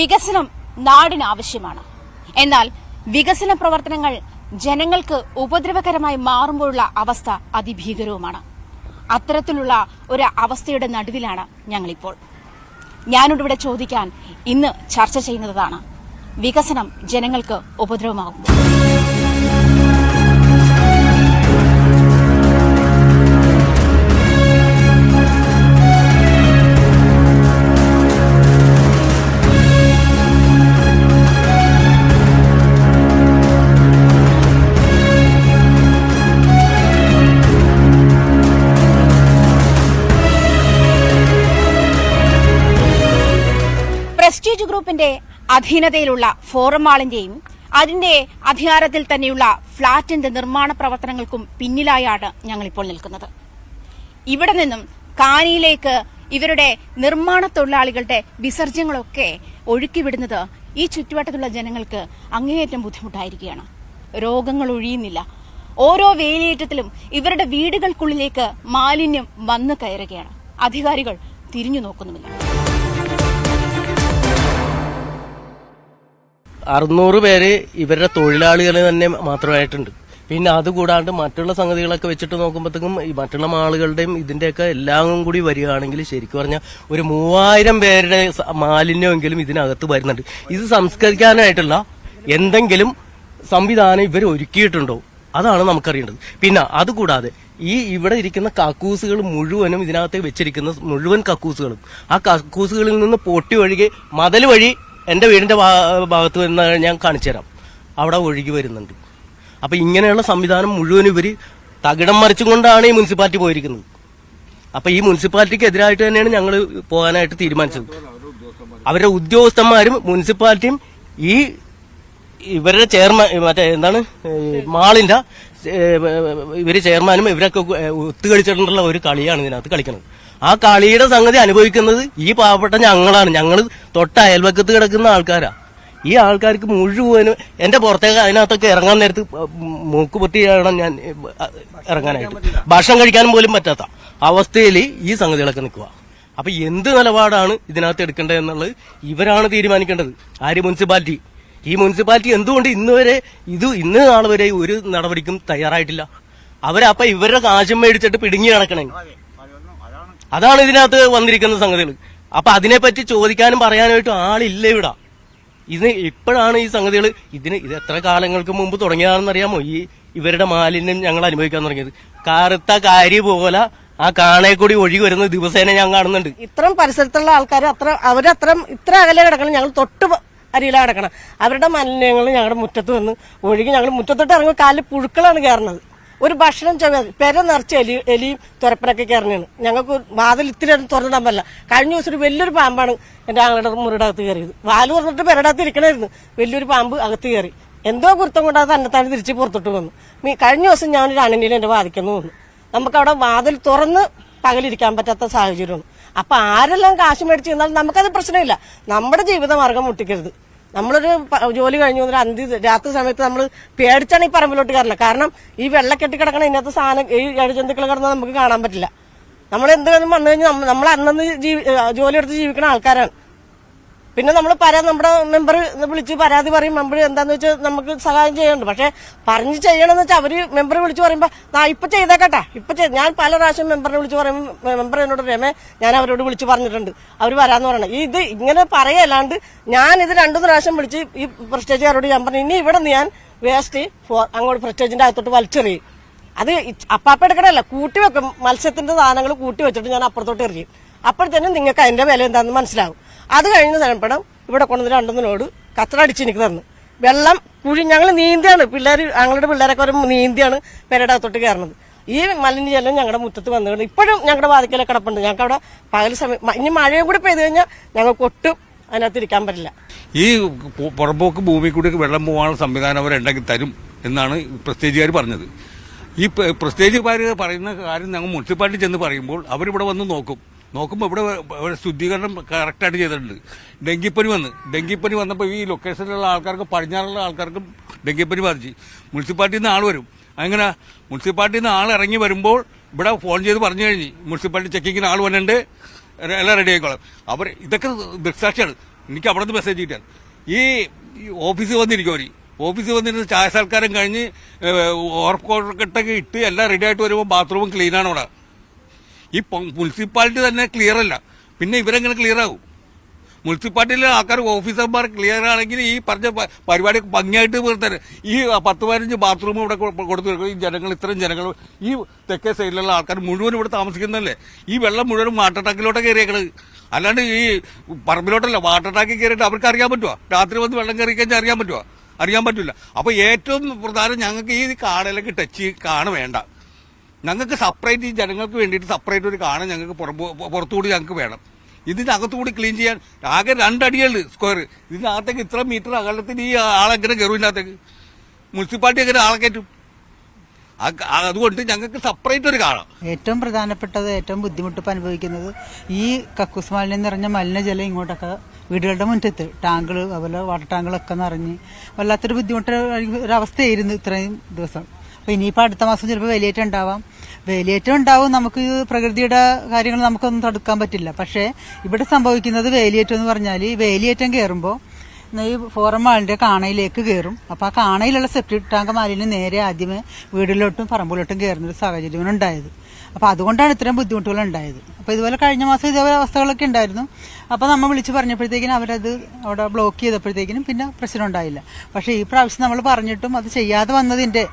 വികസനം നാടിന് ആവശ്യമാണ്. എന്നാൽ വികസന പ്രവർത്തനങ്ങൾ ജനങ്ങൾക്ക് ഉപദ്രവകരമായി മാറുമ്പോഴുള്ള അവസ്ഥ അതിഭീകരവുമാണ്. അത്തരത്തിലുള്ള ഒരു അവസ്ഥയുടെ നടുവിലാണ് ഞങ്ങളിപ്പോൾ. ഞാനിവിടെ ചോദിക്കാൻ ഇന്ന് ചർച്ച ചെയ്യുന്നതാണ്, വികസനം ജനങ്ങൾക്ക് ഉപദ്രവമാകുമ്പോൾ പ്രസ്റ്റീജ് ഗ്രൂപ്പിന്റെ അധീനതയിലുള്ള ഫോറം മാളിന്റെയും അതിന്റെ അധികാരത്തിൽ തന്നെയുള്ള ഫ്ളാറ്റിന്റെ നിർമ്മാണ പ്രവർത്തനങ്ങൾക്കും പിന്നിലായാണ് ഞങ്ങളിപ്പോൾ നിൽക്കുന്നത്. ഇവിടെ നിന്നും കാനിയിലേക്ക് ഇവരുടെ നിർമ്മാണ തൊഴിലാളികളുടെ വിസർജ്യങ്ങളൊക്കെ ഒഴുക്കിവിടുന്നത് ഈ ചുറ്റുവട്ടത്തുള്ള ജനങ്ങൾക്ക് അങ്ങേയറ്റം ബുദ്ധിമുട്ടായിരിക്കുകയാണ്. രോഗങ്ങൾ ഒഴിയുന്നില്ല. ഓരോ വേലിയേറ്റത്തിലും ഇവരുടെ വീടുകൾക്കുള്ളിലേക്ക് മാലിന്യം വന്നു കയറുകയാണ്. അധികാരികൾ തിരിഞ്ഞു നോക്കുന്നുമില്ല. 600 പേര് ഇവരുടെ തൊഴിലാളികൾ തന്നെ മാത്രമായിട്ടുണ്ട്. പിന്നെ അതുകൂടാണ്ട് മറ്റുള്ള സംഗതികളൊക്കെ വെച്ചിട്ട് നോക്കുമ്പോഴത്തേക്കും ഈ മറ്റുള്ള ആളുകളുടെയും ഇതിന്റെയൊക്കെ എല്ലാം കൂടി വരികയാണെങ്കിൽ ശരിക്കും പറഞ്ഞാൽ ഒരു 3000 പേരുടെ മാലിന്യമെങ്കിലും ഇതിനകത്ത് വരുന്നുണ്ട്. ഇത് സംസ്കരിക്കാനായിട്ടുള്ള എന്തെങ്കിലും സംവിധാനം ഇവർ ഒരുക്കിയിട്ടുണ്ടോ? അതാണ് നമുക്കറിയേണ്ടത്. പിന്നെ അതുകൂടാതെ ഈ ഇവിടെ ഇരിക്കുന്ന കക്കൂസുകൾ മുഴുവനും ഇതിനകത്ത് വെച്ചിരിക്കുന്ന മുഴുവൻ കക്കൂസുകളും ആ കക്കൂസുകളിൽ നിന്ന് പൊട്ടി ഒഴുകി മതിൽ വഴി എന്റെ വീടിന്റെ ഭാഗത്ത് വരുന്ന ഞാൻ കാണിച്ചു തരാം, അവിടെ ഒഴുകി വരുന്നുണ്ട്. അപ്പൊ ഇങ്ങനെയുള്ള സംവിധാനം മുഴുവൻ ഇവര് തകിടം മറിച്ചുകൊണ്ടാണ് ഈ മുനിസിപ്പാലിറ്റി പോയിരിക്കുന്നത്. അപ്പൊ ഈ മുനിസിപ്പാലിറ്റിക്ക് എതിരായിട്ട് തന്നെയാണ് ഞങ്ങൾ പോകാനായിട്ട് തീരുമാനിച്ചത്. അവരുടെ ഉദ്യോഗസ്ഥന്മാരും മുനിസിപ്പാലിറ്റിയും ഈ ഇവരുടെ ചെയർമാൻ മറ്റേ എന്താണ് മാളിന്റെ ഇവര് ചെയർമാനും ഇവരൊക്കെ ഒത്തുകളിച്ചിട്ടുള്ള ഒരു കളിയാണ് ഇതിനകത്ത് കളിക്കുന്നത്. ആ കളിയുടെ സംഗതി അനുഭവിക്കുന്നത് ഈ പാവപ്പെട്ട ഞങ്ങളാണ്. ഞങ്ങൾ തൊട്ട അയൽവക്കത്ത് കിടക്കുന്ന ആൾക്കാരാ. ഈ ആൾക്കാർക്ക് മുഴുവനും എന്റെ പുറത്തേക്ക് അതിനകത്തൊക്കെ ഇറങ്ങാൻ നേരത്ത് മൂക്ക് പൊത്തിയാണ് ഞാൻ ഇറങ്ങാനായിട്ട്. ഭക്ഷണം കഴിക്കാനും പോലും പറ്റാത്ത അവസ്ഥയിൽ ഈ സംഗതികളൊക്കെ നിൽക്കുക. അപ്പൊ എന്ത് നിലപാടാണ് ഇതിനകത്ത് എടുക്കേണ്ടത് എന്നുള്ളത് ഇവരാണ് തീരുമാനിക്കേണ്ടത്. ആര്? മുനിസിപ്പാലിറ്റി. ഈ മുനിസിപ്പാലിറ്റി എന്തുകൊണ്ട് ഇന്ന് നാളെ വരെ ഒരു നടപടിക്കും തയ്യാറായിട്ടില്ല? അവരപ്പൊ ഇവരുടെ കാശം മേടിച്ചിട്ട് പിടുങ്ങി നടക്കണേ. അതാണ് ഇതിനകത്ത് വന്നിരിക്കുന്ന സംഗതികൾ. അപ്പൊ അതിനെപ്പറ്റി ചോദിക്കാനും പറയാനായിട്ടും ആളില്ല ഇവിടെ. ഇത് ഇപ്പോഴാണ് ഈ സംഗതികൾ ഇത് എത്ര കാലങ്ങൾക്ക് മുമ്പ് തുടങ്ങിയതാണെന്ന് അറിയാമോ? ഈ ഇവരുടെ മാലിന്യം ഞങ്ങൾ അനുഭവിക്കാൻ തുടങ്ങിയത് കറുത്ത കാരി പോലെ ആ കാണേ കൂടി ഒഴുകി വരുന്ന ദിവസേന ഞാൻ കാണുന്നുണ്ട്. ഇത്രയും പരിസരത്തുള്ള ആൾക്കാർ ഇത്ര അകലെ കിടക്കണം, ഞങ്ങൾ തൊട്ട് അരിയില കിടക്കണം. അവരുടെ മാലിന്യങ്ങൾ ഞങ്ങളുടെ മുറ്റത്ത് വന്ന് ഒഴുകി ഞങ്ങൾ മുറ്റത്തോട്ട് ഇറങ്ങുമ്പോൾ കാലിൽ പുഴുക്കളാണ് കയറുന്നത്. ഒരു ഭക്ഷണം പെര നിറച്ച് എലിയും തുരപ്പനൊക്കെ കയറുന്നതാണ്. ഞങ്ങൾക്ക് വാതിൽ ഇത്തിരി തുറന്നിടാൻ പറ്റില്ല. കഴിഞ്ഞ ദിവസം ഒരു വലിയൊരു പാമ്പാണ് എന്റെ ആങ്ങളുടെ മുറിയുടെ അകത്ത് കയറിയത്. വാല് തുറന്നിട്ട് പെരടകത്ത് ഇരിക്കണമായിരുന്നു, വലിയൊരു പാമ്പ് അകത്ത് കയറി. എന്തോ കുരുത്തം കൊണ്ട് അത് തന്നെത്താൻ തിരിച്ച് പുറത്തോട്ട് വന്നു. കഴിഞ്ഞ ദിവസം ഞാനൊരു അണനിയിൽ എന്റെ വാദിക്കുന്നു വന്നു. നമുക്കവിടെ വാതിൽ തുറന്ന് പകലിരിക്കാൻ പറ്റാത്ത സാഹചര്യമാണ്. അപ്പൊ ആരെല്ലാം കാശ് മേടിച്ച് ചെന്നാലും നമുക്കത് പ്രശ്നമില്ല. നമ്മുടെ ജീവിതമാർഗം മുട്ടിക്കരുത്. നമ്മളൊരു ജോലി കഴിഞ്ഞു രാത്രി സമയത്ത് നമ്മൾ പേടിച്ചാണ് ഈ പറമ്പിലോട്ട് കയറില്ല. കാരണം ഈ വെള്ളക്കെട്ടി കിടക്കണ ഇന്നത്തെ സാധനം ഈ ഇഴജന്തുക്കൾ കിടന്നാൽ നമുക്ക് കാണാൻ പറ്റില്ല. നമ്മൾ എന്തെങ്കിലും വന്നു കഴിഞ്ഞാൽ നമ്മൾ അന്നന്ന് ജോലി എടുത്ത് ജീവിക്കുന്ന ആൾക്കാരാണ്. പിന്നെ നമ്മൾ നമ്മുടെ മെമ്പർ വിളിച്ച് പരാതി പറയും. മെമ്പർ എന്താന്ന് വെച്ചാൽ നമുക്ക് സഹായം ചെയ്യുന്നുണ്ട്. പക്ഷെ പറഞ്ഞ് ചെയ്യണമെന്ന് വെച്ചാൽ അവര് മെമ്പർ വിളിച്ച് പറയുമ്പോ ഇപ്പൊ ചെയ്തേക്കട്ടെ ഞാൻ പല പ്രാവശ്യം മെമ്പറിനെ വിളിച്ച് പറയുമ്പോൾ മെമ്പർ എന്നോട് രമേ ഞാൻ അവരോട് വിളിച്ച് പറഞ്ഞിട്ടുണ്ട്, അവർ വരാന്ന് പറയണം. ഇത് ഇങ്ങനെ പറയല്ലാണ്ട് ഞാൻ ഇത് 2-3 പ്രാവശ്യം വിളിച്ച് ഈ പ്രസ്റ്റേജുകാരോട് ഞാൻ പറഞ്ഞു, ഇനി ഇവിടെ ഞാൻ വേസ്റ്റ് അങ്ങോട്ട് പ്രസ്റ്റേജിന്റെ അകത്തോട്ട് വലിച്ചെറിയും. അത് അപ്പാപ്പ എടുക്കണല്ല, കൂട്ടിവെക്കും. മത്സ്യത്തിന്റെ സാധനങ്ങൾ കൂട്ടി വെച്ചിട്ട് ഞാൻ അപ്പുറത്തോട്ട് എറിയും. അപ്പോഴത്തേനും നിങ്ങൾക്ക് അതിന്റെ വില എന്താണെന്ന് മനസ്സിലാവും. അത് കഴിഞ്ഞ് തരപ്പണം ഇവിടെ കൊണ്ടുവന്ന് 2-3 ലോഡ് കച്ചറ അടിച്ച് എനിക്ക് തന്നു. വെള്ളം കുഴി ഞങ്ങൾ നീന്തിയാണ് ഞങ്ങളുടെ പിള്ളേരൊക്കെ ഒരു നീന്തിയാണ് പെരയുടെ അകത്തോട്ട് കയറുന്നത്. ഈ മലിനജലം ഞങ്ങളുടെ മുറ്റത്ത് വന്നുകൊണ്ട് ഇപ്പോഴും ഞങ്ങളുടെ വാതിക്കല കിടപ്പുണ്ട്. ഞങ്ങൾക്ക് അവിടെ പകൽ സമയം ഇനി മഴയും കൂടി പെയ്തു കഴിഞ്ഞാൽ ഞങ്ങൾക്ക് ഒട്ടും അതിനകത്ത് ഇരിക്കാൻ പറ്റില്ല. ഈ പുറമ്പോക്ക് ഭൂമി കൂടി വെള്ളം പോകാനുള്ള സംവിധാനം അവരുണ്ടെങ്കിൽ തരും എന്നാണ് പ്രസ്റ്റേജുകാർ പറഞ്ഞത്. ഈ പ്രസ്റ്റേജുകാർ പറയുന്ന കാര്യം ഞങ്ങൾ മുനിസിപ്പാലിറ്റി ചെന്ന് പറയുമ്പോൾ അവരിവിടെ വന്ന് നോക്കുമ്പോൾ ഇവിടെ ശുദ്ധീകരണം കറക്റ്റായിട്ട് ചെയ്തിട്ടുണ്ട്. ഡെങ്കിപ്പനി വന്നപ്പോൾ ഈ ലൊക്കേഷനിലുള്ള ആൾക്കാർക്ക് പടിഞ്ഞാറുള്ള ആൾക്കാർക്കും ഡെങ്കിപ്പനി ബാധിച്ചു. മുനിസിപ്പാലിറ്റിയിൽ നിന്ന് ആൾ വരും. അങ്ങനെ മുനിസിപ്പാലിറ്റിയിൽ നിന്ന് ആൾ ഇറങ്ങി വരുമ്പോൾ ഇവിടെ ഫോൺ ചെയ്ത് പറഞ്ഞു കഴിഞ്ഞ് മുനിസിപ്പാലിറ്റി ചെക്കിങ്ങിന് ആൾ വന്നിട്ടുണ്ട്, എല്ലാം റെഡി ആയിക്കോളാം. ഇതൊക്കെ ദൃക്സാക്ഷിയാണ്. എനിക്ക് അവിടെ നിന്ന് മെസ്സേജ് കിട്ടാൻ ഈ ഓഫീസിൽ വന്നിരിക്കും അവർ ഓഫീസിൽ വന്നിരുന്ന് ചായ സൽക്കാരം കഴിഞ്ഞ് ഓർക്കൊട്ടൊക്കെ ഇട്ട് എല്ലാം റെഡി ആയിട്ട് വരുമ്പോൾ ബാത്റൂമും ക്ലീനാണ് അവിടെ. ഈ മുനിസിപ്പാലിറ്റി തന്നെ ക്ലിയർ അല്ല, പിന്നെ ഇവരെങ്ങനെ ക്ലിയർ ആകും? മുനിസിപ്പാലിറ്റിയിലെ ആൾക്കാർ ഓഫീസർമാർ ക്ലിയർ ആണെങ്കിൽ ഈ പറഞ്ഞ പരിപാടി ഭംഗിയായിട്ട് തീർത്തരാം. ഈ 10-15 ബാത്റൂം ഇവിടെ കൊടുത്തു തീർക്കും. ഈ ജനങ്ങൾ ഇത്രയും ജനങ്ങൾ ഈ തെക്കേ സൈഡിലുള്ള ആൾക്കാർ മുഴുവൻ ഇവിടെ താമസിക്കുന്നതല്ലേ. ഈ വെള്ളം മുഴുവൻ വാട്ടർ ടാങ്കിലോട്ട് കയറിയേക്കണത്, അല്ലാണ്ട് ഈ പറമ്പിലോട്ടല്ല. വാട്ടർ ടാങ്കിൽ കയറിയിട്ട് അവർക്ക് അറിയാൻ പറ്റുമോ? രാത്രി വന്ന് വെള്ളം കയറി കഴിഞ്ഞാൽ അറിയാൻ പറ്റുമോ? അറിയാൻ പറ്റില്ല. അപ്പൊ ഏറ്റവും പ്രധാനം ഞങ്ങൾക്ക് ഈ കാടയിലേക്ക് ടച്ച് കാണ് വേണ്ട. ഞങ്ങൾക്ക് സെപ്പറേറ്റ് ഈ ജനങ്ങൾക്ക് വേണ്ടിയിട്ട് സെപ്പറേറ്റ് ഒരു കാണ് ഞങ്ങൾക്ക് പുറത്തുകൂടി ഞങ്ങൾക്ക് വേണം. ഇതിനകത്തുകൂടി ക്ലീൻ ചെയ്യാൻ ആകെ 2 അടിയുള്ളൂ സ്ക്വയർ. ഇതിനകത്തേക്ക് ഇത്ര മീറ്റർ അകലത്തിന് ഈ ആളെങ്ങനെ കയറും ഇതിനകത്തേക്ക്? മുനിസിപ്പാലിറ്റി എങ്ങനെ ആളെ കയറ്റും? അതുകൊണ്ട് ഞങ്ങൾക്ക് സെപ്പറേറ്റ് ഒരു കാണാം. ഏറ്റവും പ്രധാനപ്പെട്ടത്, ഏറ്റവും ബുദ്ധിമുട്ട് അനുഭവിക്കുന്നത് ഈ കക്കൂസ് മാലിന്യം നിറഞ്ഞ മലിനജലം ഇങ്ങോട്ടൊക്കെ വീടുകളുടെ മുറ്റത്ത് ടാങ്കുകൾ, അതുപോലെ വാട്ടർ ടാങ്കുകളൊക്കെ നിറഞ്ഞ് വല്ലാത്തൊരു ബുദ്ധിമുട്ട് ഒരവസ്ഥയായിരുന്നു ഇത്രയും ദിവസം. അപ്പൊ ഇനിയിപ്പോൾ അടുത്ത മാസം ചിലപ്പോൾ വേലിയേറ്റം ഉണ്ടാവാം. വേലിയേറ്റം ഉണ്ടാവും. നമുക്ക് പ്രകൃതിയുടെ കാര്യങ്ങൾ നമുക്കൊന്നും തടുക്കാൻ പറ്റില്ല. പക്ഷേ ഇവിടെ സംഭവിക്കുന്നത് വേലിയേറ്റം എന്ന് പറഞ്ഞാൽ ഈ വേലിയേറ്റം കയറുമ്പോൾ ഈ ഫോറം മാളിന്റെ കാണയിലേക്ക് കയറും. അപ്പൊ ആ കാണയിലുള്ള സെപ്റ്റിക് ടാങ്ക് മാലിന്യം നേരെ ആദ്യമേ വീടിലോട്ടും പറമ്പിലോട്ടും കയറുന്നൊരു സാഹചര്യമാണ് ഉണ്ടായത്. അപ്പൊ അതുകൊണ്ടാണ് ഇത്രയും ബുദ്ധിമുട്ടുകൾ ഉണ്ടായത്. അപ്പൊ ഇതുപോലെ കഴിഞ്ഞ മാസം ഇതേപോലെ അവസ്ഥകളൊക്കെ ഉണ്ടായിരുന്നു. അപ്പൊ നമ്മൾ വിളിച്ച് പറഞ്ഞപ്പോഴത്തേക്കിനും അവരത് അവിടെ ബ്ലോക്ക് ചെയ്തപ്പോഴത്തേക്കിനും പിന്നെ പ്രശ്നം ഉണ്ടായില്ല. പക്ഷെ ഈ പ്രാവശ്യം നമ്മൾ പറഞ്ഞിട്ടും അത് ചെയ്യാതെ വന്നതിന്റെ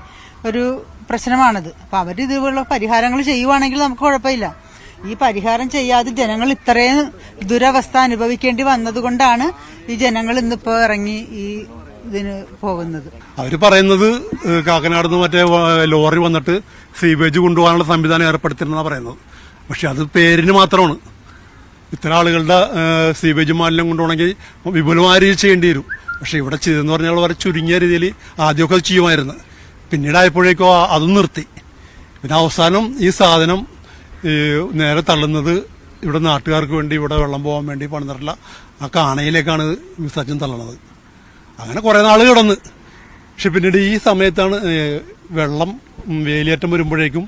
ഒരു പ്രശ്നമാണത്. അപ്പൊ അവരിതുപോലുള്ള പരിഹാരങ്ങൾ ചെയ്യുവാണെങ്കിൽ നമുക്ക് കുഴപ്പമില്ല. ഈ പരിഹാരം ചെയ്യാതെ ജനങ്ങൾ ഇത്രയും ദുരവസ്ഥ അനുഭവിക്കേണ്ടി വന്നതുകൊണ്ടാണ് ഈ ജനങ്ങൾ ഇന്നിപ്പോ ഇറങ്ങി ഈ ഇതിന് പോകുന്നത്. അവര് പറയുന്നത് കാക്കനാട് നിന്ന് മറ്റേ ലോറി വന്നിട്ട് സീവേജ് കൊണ്ടുപോകാനുള്ള സംവിധാനം ഏർപ്പെടുത്തിരുന്ന പറയുന്നത്. പക്ഷെ അത് പേരിന് മാത്രമാണ്. ഇത്ര ആളുകളുടെ സീവേജ് മാലിന്യം കൊണ്ടുപോകണമെങ്കിൽ വിപുലമായ രീതിയിൽ ചെയ്യേണ്ടി വരും. പക്ഷെ ഇവിടെ ചെയ്തെന്ന് പറഞ്ഞാൽ വളരെ ചുരുങ്ങിയ രീതിയിൽ ആദ്യമൊക്കെ അത് ചെയ്യുമായിരുന്നു. പിന്നീടായപ്പോഴേക്കോ അതും നിർത്തി. പിന്നെ അവസാനം ഈ സാധനം നേരെ തള്ളുന്നത് ഇവിടെ നാട്ടുകാർക്ക് വേണ്ടി ഇവിടെ വെള്ളം പോകാൻ വേണ്ടി പണിതിട്ടുള്ള ആ കാണയിലേക്കാണ് വിസർജനം തള്ളണത്. അങ്ങനെ കുറെ നാൾ കിടന്ന്. പക്ഷെ പിന്നീട് ഈ സമയത്താണ് വെള്ളം വേലിയേറ്റം വരുമ്പോഴേക്കും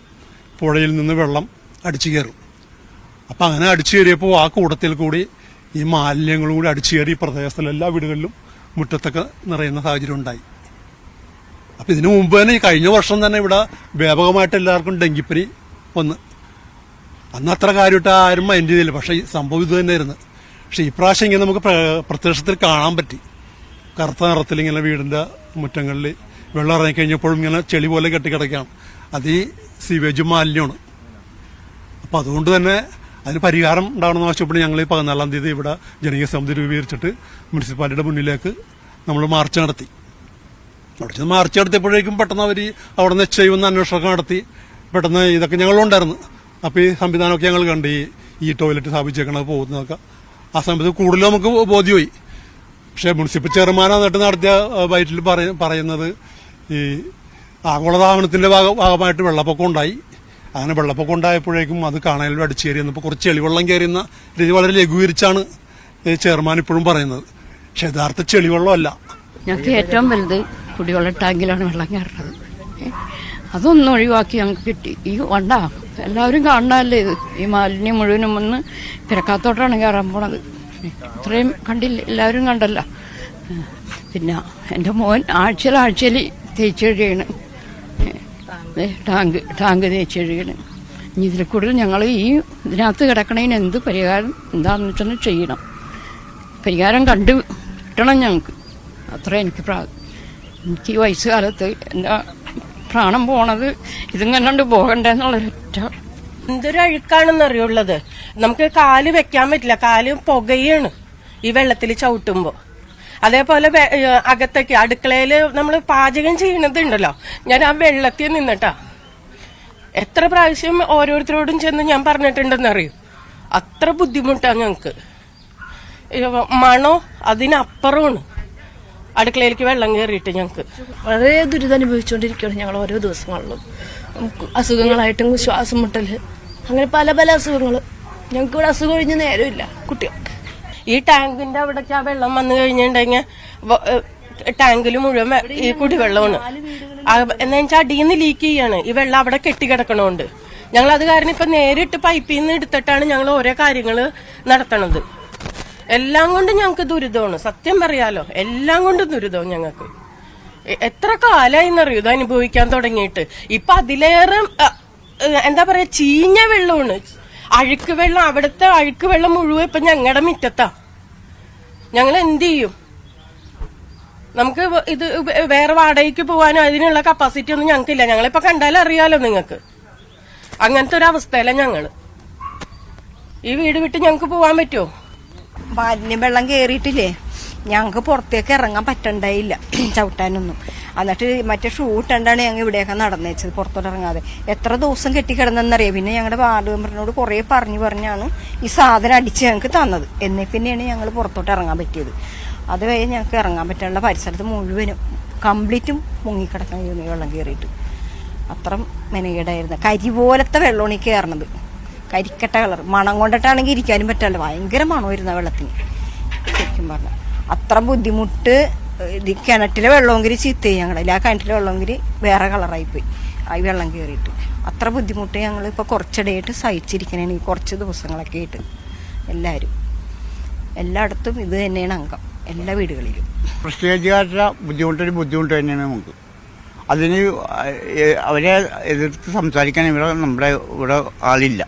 പുഴയിൽ നിന്ന് വെള്ളം അടിച്ചു കയറും. അപ്പം അങ്ങനെ അടിച്ചു കയറിയപ്പോൾ ആ കൂടത്തിൽ കൂടി ഈ മാലിന്യങ്ങളും കൂടി അടിച്ചു കയറി ഈ പ്രദേശത്തുള്ള എല്ലാ വീടുകളിലും മുറ്റത്തൊക്കെ നിറയുന്ന സാഹചര്യം ഉണ്ടായി. അപ്പം ഇതിനു മുമ്പ് തന്നെ ഈ കഴിഞ്ഞ വർഷം തന്നെ ഇവിടെ വ്യാപകമായിട്ട് എല്ലാവർക്കും ഡെങ്കിപ്പനി വന്ന്. അന്ന് അത്ര കാര്യമായിട്ട് ആരും മൈൻഡ് ചെയ്തില്ല. പക്ഷേ ഈ സംഭവം ഇത് തന്നെയായിരുന്നു. പക്ഷെ ഇപ്രാവശ്യം ഇങ്ങനെ നമുക്ക് പ്രത്യക്ഷത്തിൽ കാണാൻ പറ്റി. കറുത്ത നിറത്തിൽ ഇങ്ങനെ വീടിന്റെ മുറ്റങ്ങളിൽ വെള്ളം ഇറങ്ങിക്കഴിഞ്ഞപ്പോഴും ഇങ്ങനെ ചെളി പോലെ കെട്ടിക്കിടക്കുകയാണ്. അത് ഈ സീവേജ് മാലിന്യമാണ്. അപ്പം അതുകൊണ്ട് തന്നെ അതിന് പരിഹാരം ഉണ്ടാവണമെന്ന് ആവശ്യപ്പെട്ട് ഞങ്ങൾ ഈ 14-ാം തീയതി ഇവിടെ ജനകീയ സമിതി രൂപീകരിച്ചിട്ട് മുനിസിപ്പാലിറ്റിയുടെ മുന്നിലേക്ക് നമ്മൾ മാർച്ച് നടത്തി. അവിടെ ചെന്ന് മാർച്ച് നടത്തിയപ്പോഴേക്കും പെട്ടെന്ന് അവർ അവിടെ നിന്ന് ചെയ്യുന്ന അന്വേഷണമൊക്കെ നടത്തി. പെട്ടെന്ന് ഇതൊക്കെ ഞങ്ങളുണ്ടായിരുന്നു. അപ്പോൾ ഈ സംവിധാനമൊക്കെ ഞങ്ങൾ കണ്ട് ഈ ടോയ്ലറ്റ് സ്ഥാപിച്ചേക്കണത് പോകുന്നതൊക്കെ ആ സമയത്ത് കൂടുതൽ നമുക്ക് ബോധ്യമായി. പക്ഷേ മുനിസിപ്പൽ ചെയർമാൻ എന്നിട്ട് നടത്തിയ ബൈറ്റിൽ പറയുന്നത് ഈ ആഗോളതാപനത്തിന്റെ ഭാഗമായിട്ട് വെള്ളപ്പൊക്കം ഉണ്ടായി. അങ്ങനെ വെള്ളപ്പൊക്കം ഉണ്ടായപ്പോഴേക്കും അത് കാണാനും അടിച്ചു കയറി വന്നപ്പോൾ കുറച്ച് ചെളിവെള്ളം കയറിയുന്ന രീതി വളരെ ലഘൂകരിച്ചാണ് ചെയർമാൻ ഇപ്പോഴും പറയുന്നത്. പക്ഷെ യഥാർത്ഥ ചെളിവെള്ളമല്ല. ഞങ്ങൾക്ക് ഏറ്റവും വലുത് കുടിവെള്ള ടാങ്കിലാണ് വെള്ളം കയറുന്നത്. അതൊന്നും ഒഴിവാക്കി ഞങ്ങൾക്ക് കിട്ടി. ഈ വണ്ട എല്ലാവരും കാണണല്ലേ ഇത്. ഈ മാലിന്യം മുഴുവനും വന്ന് പിറക്കാത്തോട്ടാണ് കയറാൻ പോണത്. ഇത്രയും കണ്ടില്ല, എല്ലാവരും കണ്ടല്ല. പിന്നെ എൻ്റെ മോൻ ആഴ്ചയിൽ തേച്ചെഴുകയാണ്, ടാങ്ക് തേച്ചെഴുകയാണ്. ഇനി ഇതിൽ കൂടുതൽ ഞങ്ങൾ ഈ ഇതിനകത്ത് കിടക്കണതിന് എന്ത് പരിഹാരം എന്താണെന്ന് വെച്ചാൽ ചെയ്യണം. പരിഹാരം കണ്ടു കിട്ടണം ഞങ്ങൾക്ക്. അത്ര എനിക്ക് ഈ വയസ്സുകാലത്ത് എൻ്റെ പ്രാണം പോണത് ഇതും കണ്ടു പോകണ്ടെന്നുള്ളൊരൊറ്റ. എന്തൊരു അഴുക്കാണെന്നറിയുള്ളത്. നമുക്ക് കാല് വെക്കാൻ പറ്റില്ല. കാല് പുകയാണ് ഈ വെള്ളത്തിൽ ചവിട്ടുമ്പോ. അതേപോലെ അകത്തേക്ക് അടുക്കളയില് നമ്മൾ പാചകം ചെയ്യണതുണ്ടല്ലോ, ഞാൻ ആ വെള്ളത്തിൽ നിന്നിട്ടാ എത്ര പ്രാവശ്യം ഓരോരുത്തരോടും ചെന്ന് ഞാൻ പറഞ്ഞിട്ടുണ്ടെന്നറിയും. അത്ര ബുദ്ധിമുട്ടാണ് ഞങ്ങക്ക്. മണോ അതിനപ്പുറമാണ് അടുക്കളയിലേക്ക് വെള്ളം കയറിയിട്ട് ഞങ്ങൾക്ക് വളരെ ദുരിതം അനുഭവിച്ചുകൊണ്ടിരിക്കുകയാണ് ഞങ്ങൾ ഓരോ ദിവസങ്ങളിലും. അസുഖങ്ങളായിട്ടും ശ്വാസം മുട്ടല്, അങ്ങനെ പല പല അസുഖങ്ങൾ. ഞങ്ങൾക്ക് ഇവിടെ അസുഖം കഴിഞ്ഞ നേരമില്ല കുട്ടികൾക്ക്. ഈ ടാങ്കിന്റെ അവിടേക്ക് ആ വെള്ളം വന്നു കഴിഞ്ഞിട്ടുണ്ടെങ്കിൽ ടാങ്കിൽ മുഴുവൻ ഈ കുടിവെള്ളമാണ്. എന്താ വെച്ചാൽ അടിയിൽ നിന്ന് ലീക്ക് ചെയ്യാണ് ഈ വെള്ളം അവിടെ കെട്ടിക്കിടക്കണോണ്ട്. ഞങ്ങൾ അത് കാരണം ഇപ്പൊ നേരിട്ട് പൈപ്പിൽ നിന്ന് എടുത്തിട്ടാണ് ഞങ്ങൾ ഓരോ കാര്യങ്ങൾ നടത്തണത്. എല്ലാം കൊണ്ടും ഞങ്ങൾക്ക് ദുരിതമാണ്, സത്യം പറയാലോ. എല്ലാം കൊണ്ടും ദുരിതവും ഞങ്ങൾക്ക്. എത്ര കാലമായിന്നറിയോ ഇത് അനുഭവിക്കാൻ തുടങ്ങിയിട്ട്. ഇപ്പൊ അതിലേറെ എന്താ പറയാ, ചീഞ്ഞ വെള്ളമാണ്, അഴുക്ക് വെള്ളം. അവിടുത്തെ അഴുക്ക് വെള്ളം മുഴുവൻ ഇപ്പൊ ഞങ്ങളുടെ മുറ്റത്താ. ഞങ്ങൾ എന്ത് ചെയ്യും? നമുക്ക് ഇത് വേറെ വാടകയ്ക്ക് പോകാനോ അതിനുള്ള കപ്പാസിറ്റി ഒന്നും ഞങ്ങൾക്കില്ല. ഞങ്ങളിപ്പോ കണ്ടാലും അറിയാലോ നിങ്ങൾക്ക്. അങ്ങനത്തെ ഒരു അവസ്ഥയല്ല ഞങ്ങള്. ഈ വീട് വിട്ട് ഞങ്ങക്ക് പോവാൻ പറ്റുമോ? മാലിന്യം വെള്ളം കയറിയിട്ടില്ലേ, ഞങ്ങൾക്ക് പുറത്തേക്ക് ഇറങ്ങാൻ പറ്റണ്ടായില്ല ചവിട്ടാനൊന്നും. എന്നിട്ട് മറ്റേ ഷൂ ഇട്ടാണ്ടാണ് ഞങ്ങൾ ഇവിടെയൊക്കെ നടന്നേച്ചത്, പുറത്തോട്ട് ഇറങ്ങാതെ. എത്ര ദിവസം കെട്ടിക്കിടന്നെന്നറിയാം. പിന്നെ ഞങ്ങളുടെ വാർഡ് മെമ്പറിനോട് കുറെ പറഞ്ഞാണ് ഈ സാധനം അടിച്ച് ഞങ്ങൾക്ക് തന്നത്. എന്നേ പിന്നെയാണ് ഞങ്ങൾ പുറത്തോട്ട് ഇറങ്ങാൻ പറ്റിയത്. അത് വഴി ഞങ്ങൾക്ക് ഇറങ്ങാൻ പറ്റാനുള്ള പരിസരത്ത് മുഴുവനും കംപ്ലീറ്റും മുങ്ങിക്കിടക്കാൻ വെള്ളം കയറിയിട്ട് അത്ര മെനകേടായിരുന്നു. കരി പോലത്തെ വെള്ളമാണ് ഈ കയറണത്, കരിക്കട്ട കളർ. മണം കൊണ്ടിട്ടാണെങ്കിൽ ഇരിക്കാനും പറ്റാല്ല, ഭയങ്കര മണമായിരുന്നു വെള്ളത്തിന്. ശരിക്കും പറഞ്ഞാൽ അത്ര ബുദ്ധിമുട്ട്. ഇത് കിണറ്റിലെ വെള്ളമെങ്കിൽ ചീത്തയായി ഞങ്ങളതിൽ. ആ കിണറ്റിലെ വെള്ളമെങ്കിൽ വേറെ കളറായിപ്പോയി ആ വെള്ളം കയറിയിട്ട്. അത്ര ബുദ്ധിമുട്ട് ഞങ്ങൾ ഇപ്പോൾ കുറച്ചിടെയായിട്ട് സഹിച്ചിരിക്കണേ, ഈ കുറച്ച് ദിവസങ്ങളൊക്കെ ആയിട്ട്. എല്ലായിടത്തും ഇത് തന്നെയാണ് അംഗം, എല്ലാ വീടുകളിലും. പ്രത്യേകിച്ചുകാരുടെ ബുദ്ധിമുട്ട് തന്നെയാണ് നമുക്ക്. അതിന് അവരെ എതിർത്ത് സംസാരിക്കാൻ നമ്മുടെ ഇവിടെ ആളില്ല.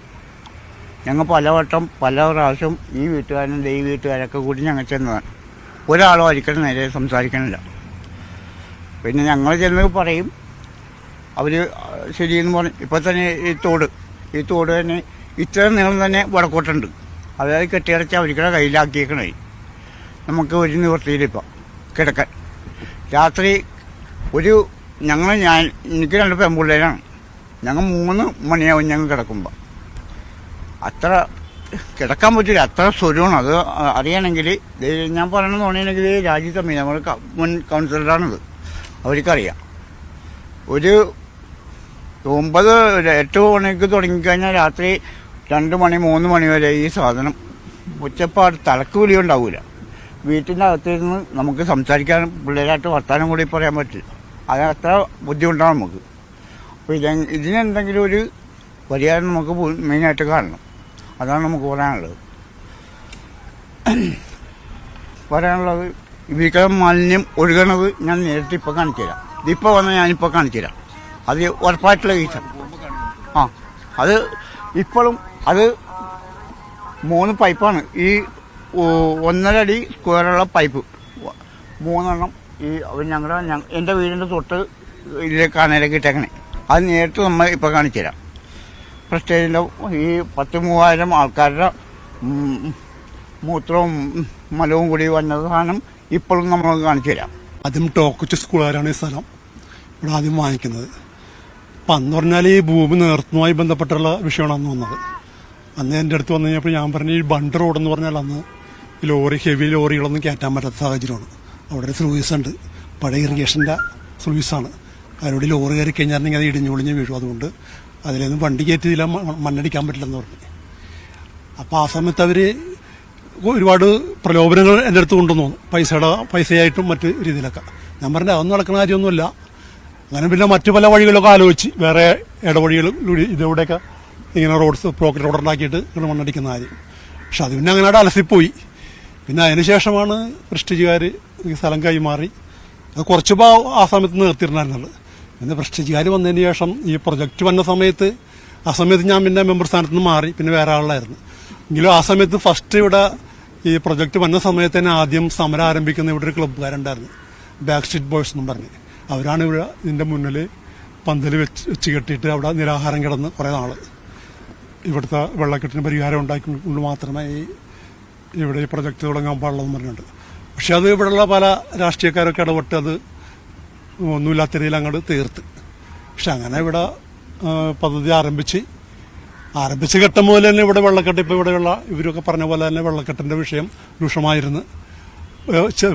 ഞങ്ങൾ പലവട്ടം പല പ്രാവശ്യം ഈ വീട്ടുകാരനും ഈ വീട്ടുകാരൊക്കെ കൂടി ഞങ്ങൾ ചെന്നതാണ്. ഒരാളും ഒരിക്കലും നേരെ സംസാരിക്കണില്ല. പിന്നെ ഞങ്ങൾ ചെന്ന് പറയും, അവർ ശരിയെന്ന് പറയും. ഇപ്പോൾ തന്നെ ഈ തോട് തന്നെ ഇത്ര നീളം തന്നെ വടക്കോട്ടുണ്ട്. അതായത് കെട്ടിയടച്ച് അവർക്കുടെ കയ്യിലാക്കിയേക്കണേ. നമുക്ക് ഒരു നിവൃത്തിയിലിപ്പം കിടക്കാൻ. രാത്രി എനിക്ക് 2 പെൺപിള്ളേരാണ്. ഞങ്ങൾ 3 മണിയാവും ഞങ്ങൾ കിടക്കുമ്പോൾ. അത്ര കിടക്കാൻ പറ്റില്ല, അത്ര സ്വരമാണ്. അത് അറിയണമെങ്കിൽ ഞാൻ പറയണമെന്ന് പറഞ്ഞിട്ടുണ്ടെങ്കിൽ രാജീവ് തമ്മി, നമ്മൾ മുൻ കൗൺസിലറാണിത്, അവർക്കറിയാം. ഒരു 8 മണിക്ക് തുടങ്ങിക്കഴിഞ്ഞാൽ രാത്രി 2 മണി 3 മണി വരെ ഈ സാധനം ഉച്ചപ്പാട് തലക്ക് വിളി ഉണ്ടാവില്ല. വീട്ടിൻ്റെ അകത്തിരുന്ന് നമുക്ക് സംസാരിക്കാൻ, പിള്ളേരായിട്ട് വർത്താനം കൂടി പറയാൻ പറ്റില്ല. അത് അത്ര ബുദ്ധിമുട്ടാണ് നമുക്ക്. അപ്പോൾ ഇതിനെന്തെങ്കിലും ഒരു പരിഹാരം നമുക്ക് മെയിനായിട്ട് കാണണം. അതാണ് നമുക്ക് പറയാനുള്ളത്. ഇവർക്ക് മാലിന്യം ഒഴുകണത് ഞാൻ നേരിട്ട് ഇപ്പോൾ കാണിച്ചു തരാം. ഇതിപ്പോൾ വന്നാൽ ഞാനിപ്പോൾ കാണിച്ചു തരാം. അത് ഉറപ്പായിട്ടുള്ള കേസാണ്. അത് ഇപ്പോഴും അത് 3 പൈപ്പാണ്. ഈ 1.5 അടി സ്ക്വയറുള്ള പൈപ്പ് 3 ഈ എൻ്റെ വീടിൻ്റെ തൊട്ട് ഇതിലെ കാനയിലേക്ക് ഇട്ടേക്കണേ. അത് നേരിട്ട് നമ്മൾ ഇപ്പോൾ കാണിച്ചു തരാം. പ്രസ്റ്റേജിൻ്റെ ഈ 10,000-3000 ആൾക്കാരുടെ മൂത്രവും മലവും കൂടി വന്ന സാധനം ഇപ്പോഴും നമ്മൾ കാണിച്ചു തരാം. ആദ്യം ടോക്കുച്ച സ്കൂളുകാരാണ് ഈ സ്ഥലം ഇവിടെ ആദ്യം വാങ്ങിക്കുന്നത്. അപ്പം അന്ന് പറഞ്ഞാൽ ഈ ഭൂമി നേതൃത്വവുമായി ബന്ധപ്പെട്ടുള്ള വിഷയമാണ് അന്ന് വന്നത്. അന്ന് എൻ്റെ അടുത്ത് വന്നു കഴിഞ്ഞപ്പോൾ ഞാൻ പറഞ്ഞു, ഈ ബണ്ട് റോഡെന്ന് പറഞ്ഞാൽ അന്ന് ഹെവി ലോറികളൊന്നും കയറ്റാൻ പറ്റാത്ത സാഹചര്യമാണ്. അവിടെ ഒരു സ്ലൂയിസ് ഉണ്ട്, പഴയ ഇറിഗേഷൻ്റെ സ്ലൂയിസാണ്. അതിലൂടെ ലോറി കയറി കഴിഞ്ഞാൽ അത് ഇടിഞ്ഞൊളിഞ്ഞ് വീഴും. അതുകൊണ്ട് അതിലൊന്നും വണ്ടി കയറ്റിയില്ല, മണ്ണടിക്കാൻ പറ്റില്ലെന്ന് പറഞ്ഞു. അപ്പോൾ ആ സമയത്ത് അവർ ഒരുപാട് പ്രലോഭനങ്ങൾ എൻ്റെ അടുത്ത് കൊണ്ടുവന്നു, പൈസയായിട്ടും മറ്റു രീതിയിലൊക്കെ. ഞാൻ പറഞ്ഞത് അതൊന്നും നടക്കുന്ന കാര്യമൊന്നുമില്ല. അങ്ങനെ പിന്നെ മറ്റു പല വഴികളൊക്കെ ആലോചിച്ച് വേറെ ഇടവഴികളിലൂടെ ഇതിലൂടെയൊക്കെ ഇങ്ങനെ പോക്കറ്റ് റോഡ് ഉണ്ടാക്കിയിട്ട് ഇങ്ങനെ മണ്ണടിക്കുന്ന കാര്യം. പക്ഷെ അത് പിന്നെ അങ്ങനെ അലസിപ്പോയി. പിന്നെ അതിനുശേഷമാണ് പ്രസ്റ്റീജുകാർ ഈ സ്ഥലം കൈമാറി. അത് കുറച്ച് ആ സമയത്ത് നിർത്തിയിരുന്നായിരുന്നുള്ളൂ. പിന്നെ പ്രസ്റ്റീജുകാർ വന്നതിന് ശേഷം ഈ പ്രൊജക്റ്റ് വന്ന സമയത്ത് ഞാൻ പിന്നെ മെമ്പർ സ്ഥാനത്ത് നിന്ന് മാറി, പിന്നെ വേറെ ആളായിരുന്നു. എങ്കിലും ആ സമയത്ത് ഫസ്റ്റ് ഇവിടെ ഈ പ്രൊജക്റ്റ് വന്ന സമയത്ത് തന്നെ ആദ്യം സമരം ആരംഭിക്കുന്ന ഇവിടെ ഒരു ക്ലബ്ബുകാരുണ്ടായിരുന്നു, ബാക്ക് സ്ട്രീറ്റ് ബോയ്സ് എന്നും പറഞ്ഞ്. അവരാണ് ഇവിടെ ഇതിൻ്റെ മുന്നിൽ പന്തൽ വെച്ച് കെട്ടിയിട്ട് അവിടെ നിരാഹാരം കിടന്ന് കുറേ നാൾ ഇവിടുത്തെ വെള്ളക്കെട്ടിന് പരിഹാരം ഉണ്ടാക്കിക്കൊണ്ട് മാത്രമേ ഇവിടെ ഈ പ്രൊജക്റ്റ് തുടങ്ങാൻ പാടുള്ളതെന്ന് പറഞ്ഞിട്ടുണ്ട്. പക്ഷെ അത് ഇവിടെയുള്ള പല രാഷ്ട്രീയക്കാരൊക്കെ ഇടപെട്ട് അത് ഒന്നുമില്ലാത്ത രീതിയിൽ അങ്ങോട്ട് തീർത്ത്. പക്ഷെ അങ്ങനെ ഇവിടെ പദ്ധതി ആരംഭിച്ച ഘട്ടം മുതൽ തന്നെ ഇവിടെ വെള്ളക്കെട്ട്, ഇപ്പോൾ ഇവിടെയുള്ള ഇവരൊക്കെ പറഞ്ഞ പോലെ തന്നെ വെള്ളക്കെട്ടിൻ്റെ വിഷയം രൂക്ഷമായിരുന്നു.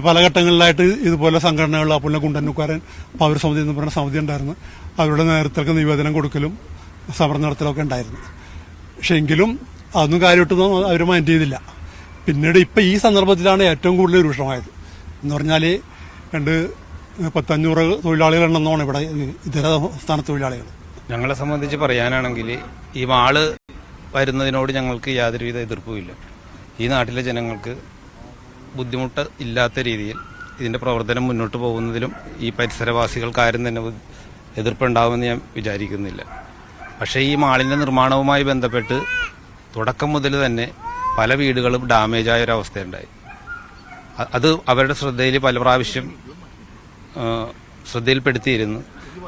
പല ഘട്ടങ്ങളിലായിട്ട് ഇതുപോലെ സംഘടനകൾ, അപ്പോൾ കുണ്ടന്നൂക്കാരൻ പൗരസമിതി എന്ന് പറയുന്ന സമിതി ഉണ്ടായിരുന്നു. അവരുടെ നേതൃത്വത്തിലൊക്കെ നിവേദനം കൊടുക്കലും സമരം നടത്തലൊക്കെ ഉണ്ടായിരുന്നു. പക്ഷെ എങ്കിലും അതൊന്നും കാര്യമായിട്ടൊന്നും അവർ മൈൻഡ് ചെയ്തില്ല. പിന്നീട് ഇപ്പം ഈ സന്ദർഭത്തിലാണ് ഏറ്റവും കൂടുതൽ രൂക്ഷമായത്. എന്ന് പറഞ്ഞാൽ 500 തൊഴിലാളികളുണ്ടെന്നാണ് ഇവിടെ ഇതര സംസ്ഥാന തൊഴിലാളികൾ. ഞങ്ങളെ സംബന്ധിച്ച് പറയാനാണെങ്കിൽ ഈ മാള് വരുന്നതിനോട് ഞങ്ങൾക്ക് യാതൊരുവിധ എതിർപ്പുമില്ല. ഈ നാട്ടിലെ ജനങ്ങൾക്ക് ബുദ്ധിമുട്ട് ഇല്ലാത്ത രീതിയിൽ ഇതിന്റെ പ്രവർത്തനം മുന്നോട്ട് പോകുന്നതിലും ഈ പരിസരവാസികൾക്കാരും തന്നെ എതിർപ്പുണ്ടാവുമെന്ന് ഞാൻ വിചാരിക്കുന്നില്ല. പക്ഷേ ഈ മാളിന്റെ നിർമ്മാണവുമായി ബന്ധപ്പെട്ട് തുടക്കം മുതൽ തന്നെ പല വീടുകളും ഡാമേജായ ഒരവസ്ഥയുണ്ടായി. അത് അവരുടെ ശ്രദ്ധയിൽ പല പ്രാവശ്യം ശ്രദ്ധയിൽപ്പെടുത്തിയിരുന്നു.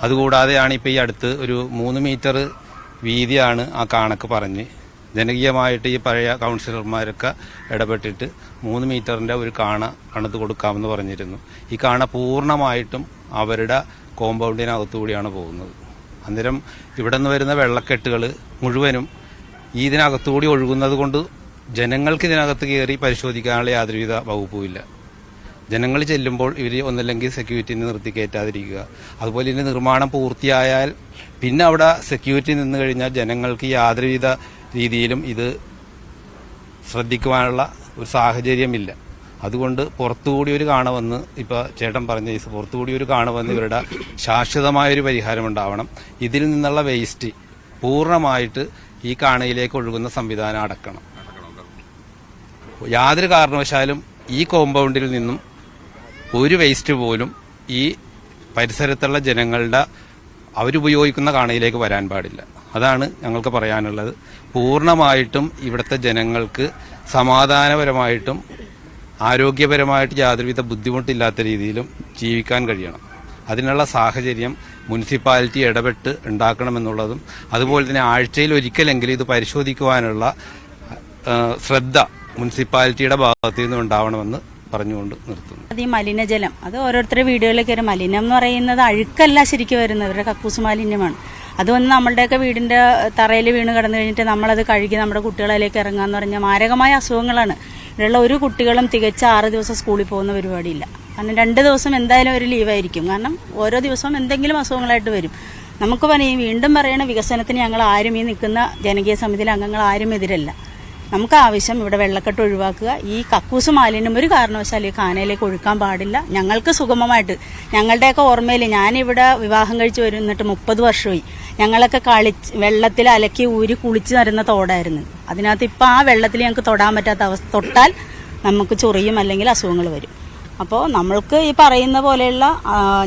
അതുകൂടാതെയാണ് ഇപ്പോൾ ഈ അടുത്ത് ഒരു 3 മീറ്റർ വീതിയാണ് ആ കാണക്ക് പറഞ്ഞ് ജനകീയമായിട്ട് ഈ പഴയ കൗൺസിലർമാരൊക്കെ ഇടപെട്ടിട്ട് 3 മീറ്ററിന്റെ ഒരു കാണ പണിത് കൊടുക്കാമെന്ന് പറഞ്ഞിരുന്നു. ഈ കാണ പൂർണ്ണമായിട്ടും അവരുടെ കോമ്പൗണ്ടിനകത്തുകൂടിയാണ് പോകുന്നത്. അന്നേരം ഇവിടെ നിന്ന് വരുന്ന വെള്ളക്കെട്ടുകൾ മുഴുവനും ഇതിനകത്തുകൂടി ഒഴുകുന്നത് കൊണ്ട് ജനങ്ങൾക്ക് ഇതിനകത്ത് കയറി പരിശോധിക്കാനുള്ള യാതൊരുവിധ വകുപ്പുമില്ല. ജനങ്ങൾ ചെല്ലുമ്പോൾ ഇവർ ഒന്നല്ലെങ്കിൽ സെക്യൂരിറ്റിനെ നിർത്തി കയറ്റാതിരിക്കുക. അതുപോലെ ഇതിന്റെ നിർമ്മാണം പൂർത്തിയായാൽ പിന്നെ അവിടെ സെക്യൂരിറ്റി നിന്ന് കഴിഞ്ഞാൽ ജനങ്ങൾക്ക് യാതൊരുവിധ രീതിയിലും ഇത് ശ്രദ്ധിക്കുവാനുള്ള ഒരു സാഹചര്യമില്ല. അതുകൊണ്ട് പുറത്തുകൂടി ഒരു കാണവന്ന് ഇപ്പോൾ ചേട്ടൻ പറഞ്ഞ പുറത്തുകൂടി ഒരു കാണവന്ന് ഇവരുടെ ശാശ്വതമായൊരു പരിഹാരം ഉണ്ടാവണം. ഇതിൽ നിന്നുള്ള വേസ്റ്റ് പൂർണ്ണമായിട്ട് ഈ കാണയിലേക്ക് ഒഴുകുന്ന സംവിധാനം അടക്കണം. യാതൊരു കാരണവശാലും ഈ കോമ്പൗണ്ടിൽ നിന്നും ഒരു വേസ്റ്റ് പോലും ഈ പരിസരത്തുള്ള ജനങ്ങളുടെ അവരുപയോഗിക്കുന്ന കാണയിലേക്ക് വരാൻ പാടില്ല. അതാണ് ഞങ്ങൾക്ക് പറയാനുള്ളത്. പൂർണ്ണമായിട്ടും ഇവിടുത്തെ ജനങ്ങൾക്ക് സമാധാനപരമായിട്ടും ആരോഗ്യപരമായിട്ട് യാതൊരുവിധ ബുദ്ധിമുട്ടില്ലാത്ത രീതിയിലും ജീവിക്കാൻ കഴിയണം. അതിനുള്ള സാഹചര്യം മുനിസിപ്പാലിറ്റി ഇടപെട്ട് ഉണ്ടാക്കണമെന്നുള്ളതും അതുപോലെ തന്നെ ആഴ്ചയിൽ ഒരിക്കലെങ്കിലും ഇത് പരിശോധിക്കുവാനുള്ള ശ്രദ്ധ മുനിസിപ്പാലിറ്റിയുടെ ഭാഗത്തു നിന്നും ഉണ്ടാവണമെന്ന് പറഞ്ഞുകൊണ്ട് നിർത്തുന്നു. അത് ഈ മലിനജലം അത് ഓരോരുത്തരുടെ വീടുകളിൽ കയറി മലിനം എന്ന് പറയുന്നത് അഴുക്കല്ല ശരിക്കും വരുന്നത്, അവരുടെ കക്കൂസ് മാലിന്യമാണ്. അത് വന്ന് നമ്മളുടെയൊക്കെ വീടിന്റെ തറയിൽ വീണ് കിടന്നു കഴിഞ്ഞിട്ട് നമ്മളത് കഴുകി നമ്മുടെ കുട്ടികളിലേക്ക് ഇറങ്ങാന്ന് പറഞ്ഞാൽ മാരകമായ അസുഖങ്ങളാണ്. ഇവിടെയുള്ള ഒരു കുട്ടികളും തികച്ച 6 ദിവസം സ്കൂളിൽ പോകുന്ന പരിപാടിയില്ല. കാരണം 2 ദിവസം എന്തായാലും ഒരു ലീവായിരിക്കും. കാരണം ഓരോ ദിവസവും എന്തെങ്കിലും അസുഖങ്ങളായിട്ട് വരും. നമുക്ക് വീണ്ടും പറയണ വികസനത്തിന് ഞങ്ങൾ ആരും ഈ നിൽക്കുന്ന ജനകീയ സമിതിയിലെ അംഗങ്ങൾ ആരും എതിരല്ല. നമുക്ക് ആവശ്യം ഇവിടെ വെള്ളക്കെട്ട് ഒഴിവാക്കുക. ഈ കക്കൂസ് മാലിന്യം ഒരു കാരണവശാലും ഈ കാനയിലേക്ക് ഒഴുക്കാൻ പാടില്ല. ഞങ്ങൾക്ക് സുഗമമായിട്ട് ഞങ്ങളുടെയൊക്കെ ഓർമ്മയിൽ ഞാനിവിടെ വിവാഹം കഴിച്ച് വരുന്നിട്ട് 30 വർഷമായി. ഞങ്ങളൊക്കെ വെള്ളത്തിൽ അലക്കി ഊരി കുളിച്ച് വരുന്ന തോടായിരുന്നു. അതിനകത്ത് ഇപ്പം ആ വെള്ളത്തിൽ ഞങ്ങൾക്ക് തൊടാൻ പറ്റാത്ത അവസ്ഥ, തൊട്ടാൽ നമുക്ക് ചൊറിയും അല്ലെങ്കിൽ അസുഖങ്ങൾ വരും. അപ്പോൾ നമ്മൾക്ക് ഈ പറയുന്ന പോലെയുള്ള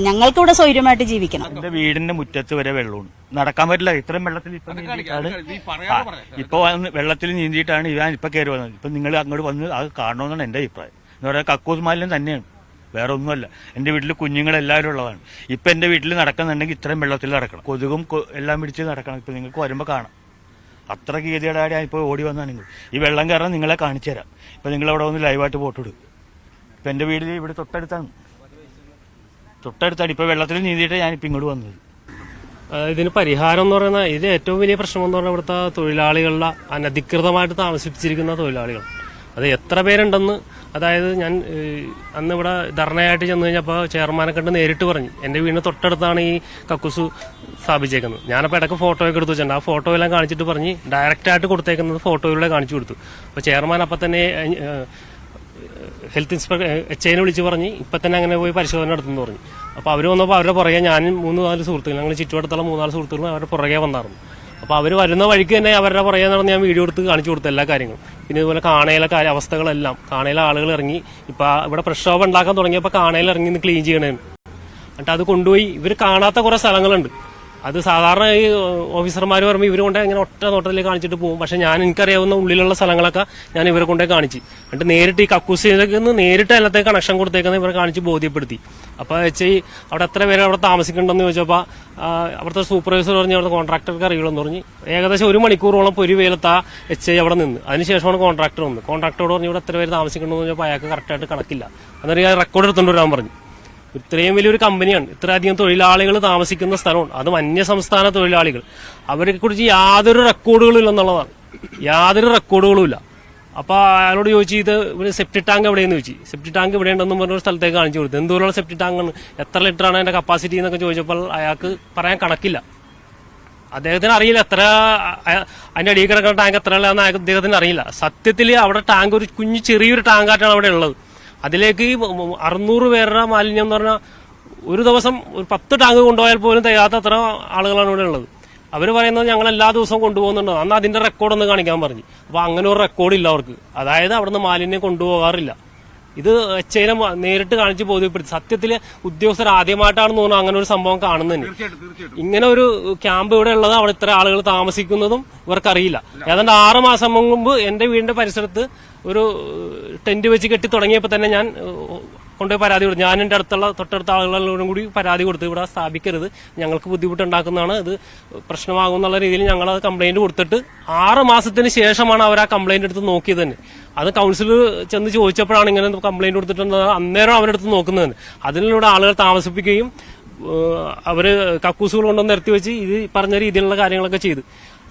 ഞങ്ങൾക്കിവിടെ സൗകര്യമായിട്ട് ജീവിക്കണം. എന്റെ വീടിന്റെ മുറ്റത്ത് വരെ വെള്ളമാണ്, നടക്കാൻ പറ്റില്ല. ഇത്രയും വെള്ളത്തിൽ ഇപ്പൊ വെള്ളത്തിൽ നീന്തിയിട്ടാണ് ഞാൻ ഇപ്പൊ കയറി വന്നത്. ഇപ്പൊ നിങ്ങൾ അങ്ങോട്ട് വന്ന് അത് കാണണമെന്നാണ് എന്റെ അഭിപ്രായം. എന്ന് പറയാൻ കക്കൂസ് മാലിന്യം തന്നെയാണ്, വേറെ ഒന്നുമല്ല. എന്റെ വീട്ടിൽ കുഞ്ഞുങ്ങളെല്ലാവരും ഉള്ളതാണ്. ഇപ്പൊ എന്റെ വീട്ടിൽ നടക്കുന്നുണ്ടെങ്കിൽ ഇത്രയും വെള്ളത്തിൽ നടക്കണം, കൊതുകും എല്ലാം പിടിച്ച് നടക്കണം. ഇപ്പൊ നിങ്ങൾക്ക് വരുമ്പോ കാണാം അത്ര ഗീതിയുടെ ഇപ്പൊ ഓടി വന്നാണ് നിങ്ങൾ. ഈ വെള്ളം കാരണം നിങ്ങളെ കാണിച്ചു തരാം. ഇപ്പൊ നിങ്ങൾ അവിടെ വന്ന് ലൈവായിട്ട് ഫോട്ടോ എടുക്കും. ഇപ്പൊ എന്റെ വീട്ടിൽ ഇവിടെ തൊട്ടടുത്താണ്. ഇപ്പൊ വെള്ളത്തിൽ നീന്തിയിട്ട് ഞാനിപ്പോ ഇങ്ങോട്ട് വന്നത്. ഇതിന് പരിഹാരം എന്ന് പറയുന്നത് ഇത് ഏറ്റവും വലിയ പ്രശ്നം എന്ന് പറഞ്ഞാൽ ഇവിടുത്തെ തൊഴിലാളികളുടെ അനധികൃതമായിട്ട് താമസിപ്പിച്ചിരിക്കുന്ന തൊഴിലാളികൾ അത് എത്ര പേരുണ്ടെന്ന്. അതായത് ഞാൻ അന്ന് ഇവിടെ ധർണയായിട്ട് ചെന്ന് കഴിഞ്ഞപ്പോൾ ചെയർമാനെ കണ്ട് നേരിട്ട് പറഞ്ഞു എന്റെ വീടിന് തൊട്ടടുത്താണ് ഈ കക്കൂസ് സ്ഥാപിച്ചേക്കുന്നത്. ഞാനപ്പോൾ ഇടയ്ക്ക് ഫോട്ടോയൊക്കെ എടുത്ത് വെച്ചിട്ടുണ്ട്. ആ ഫോട്ടോ എല്ലാം കാണിച്ചിട്ട് പറഞ്ഞ് ഡയറക്റ്റായിട്ട് കൊടുത്തേക്കുന്നത് ഫോട്ടോയിലൂടെ കാണിച്ചു കൊടുത്തു. അപ്പോൾ ചെയർമാൻ അപ്പം തന്നെ ഹെൽത്ത് ഇൻസ്പെക്ടർ HIനെ വിളിച്ച് പറഞ്ഞ് ഇപ്പം തന്നെ അങ്ങനെ പോയി പരിശോധന നടത്തുമെന്ന് പറഞ്ഞു. അപ്പോൾ അവർ വന്നപ്പോൾ അവരുടെ പുറകെ ഞാനും 3-4 സുഹൃത്തുക്കൾ, ഞങ്ങൾ ചുറ്റുവട്ടത്തുള്ള 3-4 സുഹൃത്തുക്കളും അവരുടെ പുറകെ വന്നായിരുന്നു. അപ്പോൾ അവർ വരുന്ന വഴിക്ക് തന്നെ അവരുടെ പുറകെ നടന്ന് ഞാൻ വീഡിയോ എടുത്ത് കാണിച്ചു കൊടുത്തു എല്ലാ കാര്യങ്ങളും. പിന്നെ ഇതുപോലെ കാണയിലെ അവസ്ഥകളെല്ലാം കാണയിലെ ആളുകൾ ഇറങ്ങി ഇപ്പം ഇവിടെ പ്രക്ഷോഭം ഉണ്ടാക്കാൻ തുടങ്ങിയപ്പോൾ കാണയിൽ ഇറങ്ങി നിന്ന് ക്ലീൻ ചെയ്യണേന്ന്. എന്നിട്ട് അത് കൊണ്ടുപോയി ഇവർ കാണാത്ത കുറേ സ്ഥലങ്ങളുണ്ട്. അത് സാധാരണ ഈ ഓഫീസർമാർ പറയുമ്പോൾ ഇവർ കൊണ്ടേ ഇങ്ങനെ ഒറ്റ നോട്ടത്തിൽ കാണിച്ചിട്ട് പോകും. പക്ഷെ എനിക്കറിയാവുന്ന ഉള്ളിലുള്ള സ്ഥലങ്ങളൊക്കെ ഞാൻ ഇവരെ കൊണ്ടേ കാണിച്ച്. എന്നിട്ട് നേരിട്ട് ഈ കക്കൂസിലേക്ക് നേരിട്ട് അതിനകത്തേക്ക് കണക്ഷൻ കൊടുത്തേക്കുന്ന ഇവരെ കാണിച്ച് ബോധ്യപ്പെടുത്തി. അപ്പോൾ അവിടെ എത്ര പേര് അവിടെ താമസിക്കണ്ടെന്ന് ചോദിച്ചപ്പോൾ അവിടുത്തെ സൂപ്പർവൈസർ പറഞ്ഞ് അവിടുത്തെ കോൺട്രാക്ടർക്ക് അറിയുള്ളൂ പറഞ്ഞ് ഏകദേശം 1 മണിക്കൂറോളം പൊരി വെയിലത്ത് HI അവിടെ നിന്ന്. അതിനുശേഷമാണ് കോൺട്രാക്ടർ വന്നത്. കോൺട്രാക്ടറോട് പറഞ്ഞ് ഇവിടെ എത്ര പേര് താമസിക്കണമെന്ന് ചോദിച്ചപ്പോൾ അയാൾക്ക് കറക്റ്റായിട്ട് കണക്കില്ല. അന്നേരം റെക്കോർഡ് എടുത്തുകൊണ്ട് വരാൻ പറഞ്ഞു. ഇത്രയും വലിയൊരു കമ്പനിയാണ്, ഇത്രയധികം തൊഴിലാളികൾ താമസിക്കുന്ന സ്ഥലമാണ്, അതും അന്യസംസ്ഥാന തൊഴിലാളികൾ. അവരെ കുറിച്ച് യാതൊരു റെക്കോർഡുകളും ഇല്ലെന്നുള്ളതാണ്, യാതൊരു റെക്കോർഡുകളും ഇല്ല. അപ്പൊ അയാളോട് ചോദിച്ചു ഇത് ഒരു സെപ്റ്റി ടാങ്ക് എവിടെയെന്ന് ചോദിച്ചു. സെപ്റ്റി ടാങ്ക് ഇവിടെ ഉണ്ടെന്നും പറഞ്ഞൊരു സ്ഥലത്തേക്ക് കാണിച്ചു കൊടുത്തു. എന്തോരം സെപ്റ്റി ടാങ്കാണ്, എത്ര ലിറ്ററാണ് അതിന്റെ കപ്പാസിറ്റി എന്നൊക്കെ ചോദിച്ചപ്പോൾ അയാൾക്ക് പറയാൻ കണക്കില്ല. അദ്ദേഹത്തിന് അറിയില്ല എത്ര അതിന്റെ അടിയിൽ കിടക്കുന്ന ടാങ്ക് എത്ര ഉള്ളതെന്ന് അദ്ദേഹത്തിന് അറിയില്ല. സത്യത്തിൽ അവിടെ ടാങ്ക് ഒരു ചെറിയൊരു ടാങ്കായിട്ടാണ് അവിടെ ഉള്ളത്. അതിലേക്ക് 600 പേരുടെ മാലിന്യം എന്ന് പറഞ്ഞാൽ ഒരു ദിവസം ഒരു 10 ടാങ്ക് കൊണ്ടുപോയാൽ പോലും തികയാത്ത അത്ര ആളുകളാണ് ഇവിടെ ഉള്ളത്. അവർ പറയുന്നത് ഞങ്ങൾ എല്ലാ ദിവസവും കൊണ്ടുപോകുന്നുണ്ട്, അന്ന് അതിന്റെ റെക്കോർഡ് ഒന്ന് കാണിക്കാൻ പറഞ്ഞു. അപ്പൊ അങ്ങനെ ഒരു റെക്കോർഡ് ഇല്ല അവർക്ക്. അതായത് അവിടുന്ന് മാലിന്യം കൊണ്ടുപോകാറില്ല. ഇത് എച്ചൈനെ നേരിട്ട് കാണിച്ച് ബോധ്യപ്പെടുത്തി. സത്യത്തിൽ ഉദ്യോഗസ്ഥർ ആദ്യമായിട്ടാണ് തോന്നുന്നു അങ്ങനെ ഒരു സംഭവം കാണുന്നതിന്. ഇങ്ങനെ ഒരു ക്യാമ്പ് ഇവിടെ ഉള്ളത്, അവിടെ ഇത്ര ആളുകൾ താമസിക്കുന്നതും ഇവർക്കറിയില്ല. ഏതാണ്ട് 6 മാസം മുമ്പ് എന്റെ വീടിന്റെ പരിസരത്ത് ഒരു ടെന്റ് വെച്ച് കെട്ടി തുടങ്ങിയപ്പോൾ തന്നെ ഞാൻ കൊണ്ടുപോയി പരാതി കൊടുത്തു. ഞാൻ എന്റെ തൊട്ടടുത്ത ആളുകളോടും കൂടി പരാതി കൊടുത്ത് ഇവിടെ സ്ഥാപിക്കരുത്, ഞങ്ങൾക്ക് ബുദ്ധിമുട്ടുണ്ടാക്കുന്നതാണ്, ഇത് പ്രശ്നമാകും എന്നുള്ള രീതിയിൽ ഞങ്ങൾ അത് കംപ്ലൈന്റ് കൊടുത്തിട്ട് 6 മാസത്തിന് ശേഷമാണ് അവർ ആ കംപ്ലൈന്റ് എടുത്ത് നോക്കിയത് തന്നെ. അത് കൗൺസിലർ ചെന്ന് ചോദിച്ചപ്പോഴാണ് ഇങ്ങനെ കംപ്ലൈന്റ് കൊടുത്തിട്ടുണ്ട്, അന്നേരം അവരെടുത്ത് നോക്കുന്നത്. അതിലൂടെ ആളുകൾ താമസിപ്പിക്കുകയും അവര് കക്കൂസുകൾ കൊണ്ടുവന്ന് നിരത്തി വെച്ച് ഇത് പറഞ്ഞ രീതിയിലുള്ള കാര്യങ്ങളൊക്കെ ചെയ്ത്.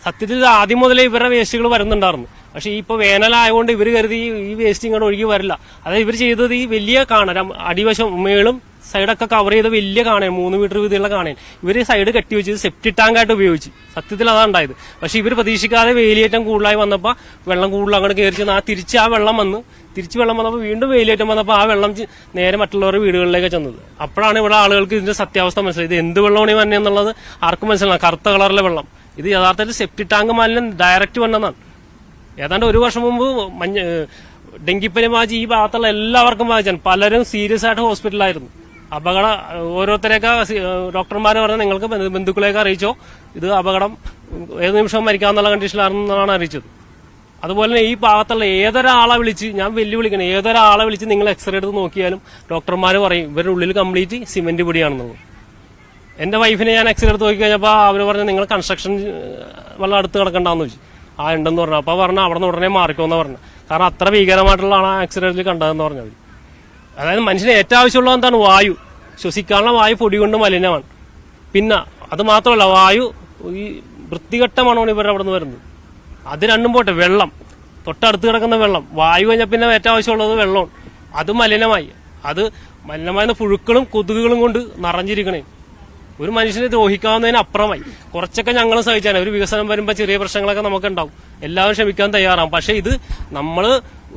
സത്യത്തിൽ ആദ്യം മുതലേ ഇവരുടെ വേസ്റ്റുകൾ വരുന്നുണ്ടായിരുന്നു. പക്ഷെ ഇപ്പൊ വേനലായതുകൊണ്ട് ഇവർ കരുതി ഈ വേസ്റ്റ് ഇങ്ങോട്ട് ഒഴുകി വരില്ല. അതായത് ഇവർ ചെയ്തത് ഈ വലിയ കാണ അടിവശം മേളും സൈഡൊക്കെ കവർ ചെയ്ത വലിയ കാണാൻ 3 മീറ്റർ വീതിയുള്ള കാണാൻ ഇവര് സൈഡ് കെട്ടിവെച്ച് സെപ്റ്റി ടാങ്കായിട്ട് ഉപയോഗിച്ച്. സത്യത്തിൽ അതാണ് ഉണ്ടായത്. പക്ഷെ ഇവർ പ്രതീക്ഷിക്കാതെ വേലിയേറ്റം കൂടുതലായി വന്നപ്പോൾ വെള്ളം കൂടുതൽ അങ്ങോട്ട് കയറി തിരിച്ച് ആ വെള്ളം വന്നപ്പോൾ വീണ്ടും വേലിയേറ്റം വന്നപ്പോൾ ആ വെള്ളം നേരെ മറ്റുള്ളവരുടെ വീടുകളിലേക്ക് ചെന്നത്. അപ്പോഴാണ് ഇവിടെ ആളുകൾക്ക് ഇതിന്റെ സത്യാവസ്ഥ മനസ്സിലായത്. ഇത് എന്ത് വെള്ളമാണ് വന്നെ എന്നുള്ളത് ആർക്കും മനസ്സിലാക്കാം. കറുത്ത കളറിലെ വെള്ളം, ഇത് യഥാർത്ഥത്തിൽ സെപ്റ്റി ടാങ്ക് മാലിന്യം ഡയറക്റ്റ് വന്നതാണ്. ഏതാണ്ട് 1 വർഷം മുമ്പ് ഡെങ്കിപ്പനി ബാധിച്ച് ഈ ഭാഗത്തുള്ള എല്ലാവർക്കും ബാധിച്ചാണ്. പലരും സീരിയസ് ആയിട്ട് ഹോസ്പിറ്റലായിരുന്നു. ഓരോരുത്തരെയൊക്കെ ഡോക്ടർമാർ പറഞ്ഞാൽ നിങ്ങൾക്ക് ബന്ധുക്കളെയൊക്കെ അറിയിച്ചോ, ഇത് അപകടം ഏത് നിമിഷവും മരിക്കാന്നുള്ള കണ്ടീഷനിലാണെന്നാണ് അറിയിച്ചത്. അതുപോലെ തന്നെ ഈ ഭാഗത്തുള്ള ഏതൊരാളെ വിളിച്ച് ഞാൻ വെല്ലുവിളിക്കണം, ഏതൊരാളെ വിളിച്ച് നിങ്ങൾ എക്സ്റേ എടുത്ത് നോക്കിയാലും ഡോക്ടർമാർ പറയും ഇവരുടെ ഉള്ളിൽ കംപ്ലീറ്റ് സിമെന്റ് പൊടിയാണെന്നുള്ളത്. എന്റെ വൈഫിനെ ഞാൻ എക്സ്റേ എടുത്ത് നോക്കി കഴിഞ്ഞപ്പോൾ അവർ പറഞ്ഞു നിങ്ങൾ കൺസ്ട്രക്ഷൻ വെള്ളം അടുത്ത് കിടക്കണ്ടെന്ന് വെച്ചു. ഉണ്ടെന്ന് പറഞ്ഞു. അപ്പോൾ പറഞ്ഞു അവിടെ നിന്ന് ഉടനെ മാറിക്കോന്ന് പറഞ്ഞു. കാരണം അത്ര ഭീകരമായിട്ടുള്ളതാണ് ആ എക്സ്റേയിൽ കണ്ടതെന്ന് പറഞ്ഞത്. അതായത് മനുഷ്യന് ഏറ്റവും ആവശ്യമുള്ളത് എന്താണ്? വായു. ശ്വസിക്കാനുള്ള വായു പൊടി കൊണ്ട് മലിനമാണ്. പിന്നെ അത് മാത്രമല്ല, വായു ഈ വൃത്തികെട്ട മണമാണ് ഇവരുടെ അവിടെ നിന്ന് വരുന്നത്. അത് രണ്ടും പോട്ടെ, വെള്ളം തൊട്ടടുത്ത് കിടക്കുന്ന വെള്ളം, വായു കഴിഞ്ഞാൽ പിന്നെ ഏറ്റവും ആവശ്യമുള്ളത് വെള്ളമാണ്. അത് മലിനമായി. അത് മലിനമായ പുഴുക്കളും കൊതുകുകളും കൊണ്ട് നിറഞ്ഞിരിക്കണേ. ഒരു മനുഷ്യനെ ദ്രോഹിക്കാവുന്നതിന് അപ്പുറമായി. കുറച്ചൊക്കെ ഞങ്ങൾ സഹിച്ചാൽ ഒരു വികസനം വരുമ്പോൾ ചെറിയ പ്രശ്നങ്ങളൊക്കെ നമുക്ക് ഉണ്ടാവും, എല്ലാവരും ക്ഷമിക്കാൻ തയ്യാറാവും. പക്ഷെ ഇത് നമ്മൾ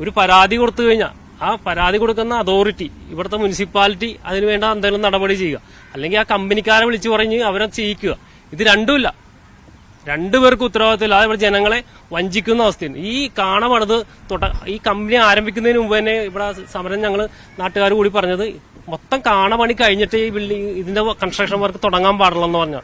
ഒരു പരാതി കൊടുത്തു കഴിഞ്ഞാൽ ആ പരാതി കൊടുക്കുന്ന അതോറിറ്റി, ഇവിടുത്തെ മുനിസിപ്പാലിറ്റി അതിനുവേണ്ട എന്തെങ്കിലും നടപടി ചെയ്യുക, അല്ലെങ്കിൽ ആ കമ്പനിക്കാരെ വിളിച്ചു പറഞ്ഞ് അവരെ ചെയ്യിക്കുക. ഇത് രണ്ടുമില്ല. രണ്ടുപേർക്ക് ഉത്തരവാദിത്തമില്ല. അതേപോലെ ജനങ്ങളെ വഞ്ചിക്കുന്ന അവസ്ഥയാണ്. ഈ കാണപണത് ഈ കമ്പനി ആരംഭിക്കുന്നതിന് മുമ്പ് തന്നെ ഇവിടെ സമരം ഞങ്ങൾ നാട്ടുകാർ കൂടി പറഞ്ഞത് മൊത്തം കാണപണി കഴിഞ്ഞിട്ട് ഈ ബിൽഡിംഗ് ഇതിന്റെ കൺസ്ട്രക്ഷൻ വർക്ക് തുടങ്ങാൻ പാടില്ലെന്ന് പറഞ്ഞു.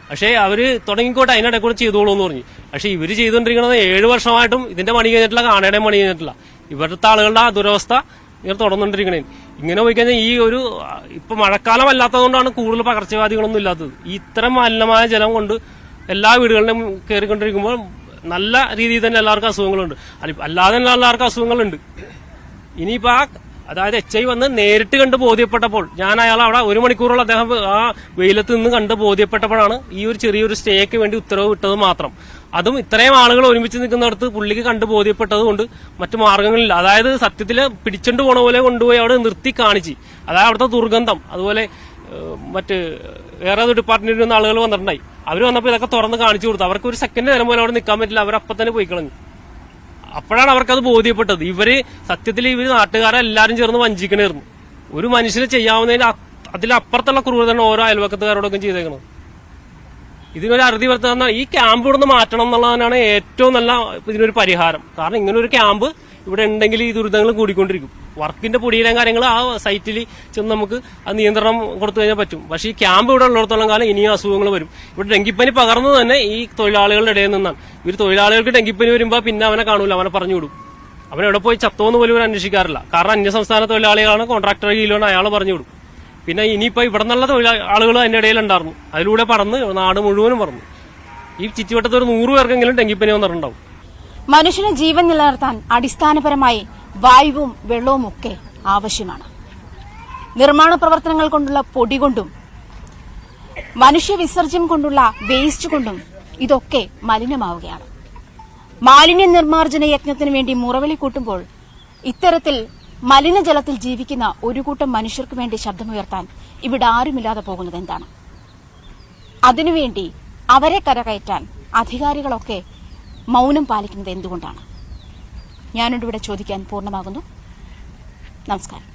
പക്ഷേ അവര് തുടങ്ങിക്കോട്ടെ, അതിനിടെ കൂടെ ചെയ്തോളൂ എന്ന് പറഞ്ഞു. പക്ഷെ ഇവര് ചെയ്തുകൊണ്ടിരിക്കുന്നത് 7 വർഷമായിട്ടും ഇതിന്റെ പണി കഴിഞ്ഞിട്ടില്ല, കാണയുടെയും പണി കഴിഞ്ഞിട്ടില്ല. ഇവിടുത്തെ ആളുകളുടെ ആ ദുരവസ്ഥ ഇങ്ങനെ തുടർന്നുകൊണ്ടിരിക്കണേ. ഇങ്ങനെ പോയി കഴിഞ്ഞാൽ ഈ ഒരു ഇപ്പൊ മഴക്കാലം അല്ലാത്തതുകൊണ്ടാണ് കൂടുതൽ പകർച്ചവ്യാധികളൊന്നും ഇല്ലാത്തത്. ഈ ഇത്തരം മലിനമായ ജലം കൊണ്ട് എല്ലാ വീടുകളിലും കയറിക്കൊണ്ടിരിക്കുമ്പോൾ നല്ല രീതിയിൽ തന്നെ എല്ലാവർക്കും അസുഖങ്ങളുണ്ട്. അല്ലാതെ തന്നെ എല്ലാവർക്കും അസുഖങ്ങളുണ്ട്. ഇനിയിപ്പോ അതായത് HI വന്ന് നേരിട്ട് കണ്ട് ബോധ്യപ്പെട്ടപ്പോൾ, ഞാൻ അയാൾ അവിടെ 1 മണിക്കൂറോളം അദ്ദേഹം ആ വെയിലത്ത് നിന്ന് കണ്ട് ബോധ്യപ്പെട്ടപ്പോഴാണ് ഈ ഒരു ചെറിയൊരു സ്റ്റേക്ക് വേണ്ടി ഉത്തരവ് വിട്ടത് മാത്രം. അതും ഇത്രയും ആളുകൾ ഒരുമിച്ച് നിൽക്കുന്നിടത്ത് പുള്ളിക്ക് കണ്ട് ബോധ്യപ്പെട്ടത് കൊണ്ട് മറ്റു മാർഗങ്ങളില്ല. അതായത് സത്യത്തിൽ പിടിച്ചോണ്ട് പോണ പോലെ കൊണ്ടുപോയി അവിടെ നിർത്തി കാണിച്ച്, അതായത് അവിടുത്തെ ദുർഗന്ധം, അതുപോലെ മറ്റ് വേറെ ഏത് ഡിപ്പാർട്ട്മെന്റിൽ നിന്ന് ആളുകൾ വന്നിട്ടുണ്ടായി. അവർ വന്നപ്പോൾ ഇതൊക്കെ തുറന്ന് കാണിച്ചു കൊടുത്തു. അവർക്ക് ഒരു സെക്കൻഡ് നേരം പോലും അവിടെ നിൽക്കാൻ പറ്റില്ല. അവരപ്പം തന്നെ പോയി കളഞ്ഞു. അപ്പോഴാണ് അവർക്കത് ബോധ്യപ്പെട്ടത്. ഇവര് സത്യത്തിൽ ഇവര് നാട്ടുകാരെ എല്ലാവരും ചേർന്ന് വഞ്ചിക്കണായിരുന്നു. ഒരു മനുഷ്യന് ചെയ്യാവുന്നതിന് അതിലപ്പുറത്തുള്ള ക്രൂരതയാണ് ഓരോ അയൽവക്കത്തുകാരോടൊക്കെ ചെയ്തേക്കുന്നത്. ഇതിനൊരു അറുതി വരുത്തുന്ന ഈ ക്യാമ്പ് ഇവിടെ നിന്ന് മാറ്റണം എന്നുള്ളതാണ് ഏറ്റവും നല്ല ഇതിനൊരു പരിഹാരം. കാരണം ഇങ്ങനെ ഒരു ക്യാമ്പ് ഇവിടെ ഉണ്ടെങ്കിൽ ഈ ദുരിതങ്ങൾ കൂടിക്കൊണ്ടിരിക്കും. വർക്കിന്റെ പൊടിയിലും കാര്യങ്ങൾ ആ സൈറ്റിൽ ചെന്ന് നമുക്ക് ആ നിയന്ത്രണം കൊടുത്തു കഴിഞ്ഞാൽ പറ്റും. പക്ഷേ ഈ ക്യാമ്പ് ഇവിടെ ഉള്ളിടത്തോളം കാലം ഇനിയും അസുഖങ്ങൾ വരും. ഇവിടെ ഡെങ്കിപ്പനി പകർന്നത് തന്നെ ഈ തൊഴിലാളികളുടെ ഇടയിൽ നിന്നാണ്. ഇവർ തൊഴിലാളികൾക്ക് ഡെങ്കിപ്പനി വരുമ്പോൾ പിന്നെ അവനെ കാണൂല, അവനെ പറഞ്ഞു വിടും. അവൻ എവിടെ പോയി ചത്തോന്ന് പോലും അന്വേഷിക്കാറില്ല. കാരണം അന്യസംസ്ഥാന തൊഴിലാളികളാണ്, കോൺട്രാക്ടർ കീഴിലാണ്, അയാൾ പറഞ്ഞു വിടും. പിന്നെ ഇനിയിപ്പോ ഇവിടെ നിന്നുള്ള ആളുകൾ അതിന്റെ ഇടയിൽ ഉണ്ടായിരുന്നു. അതിലൂടെ പറന്ന് നാട് മുഴുവനും പറന്നു. ഈ ചുറ്റുവട്ടത്ത് ഒരു 100 പേർക്കെങ്കിലും ഡെങ്കിപ്പനി വന്നിട്ടുണ്ടാവും. മനുഷ്യന് ജീവൻ നിലനിർത്താൻ അടിസ്ഥാനപരമായി വായുവും വെള്ളവും ഒക്കെ ആവശ്യമാണ്. നിർമ്മാണ പ്രവർത്തനങ്ങൾ കൊണ്ടുള്ള പൊടി കൊണ്ടും മനുഷ്യ വിസർജ്യം കൊണ്ടുള്ള വേസ്റ്റ് കൊണ്ടും ഇതൊക്കെ മലിനമാവുകയാണ്. മാലിന്യ നിർമ്മാർജ്ജന യജ്ഞത്തിന് വേണ്ടി മുറവിളി കൂട്ടുമ്പോൾ ഇത്തരത്തിൽ മലിനജലത്തിൽ ജീവിക്കുന്ന ഒരു കൂട്ടം മനുഷ്യർക്ക് വേണ്ടി ശബ്ദമുയർത്താൻ ഇവിടെ ആരുമില്ലാതെ പോകുന്നത് എന്താണ്? അതിനുവേണ്ടി അവരെ കരകയറ്റാൻ അധികാരികളൊക്കെ മൗനം പാലിക്കുന്നത് എന്തുകൊണ്ടാണ്? ഞാനിവിടെ ചോദിക്കാൻ പൂർണ്ണമാകുന്നു. നമസ്കാരം.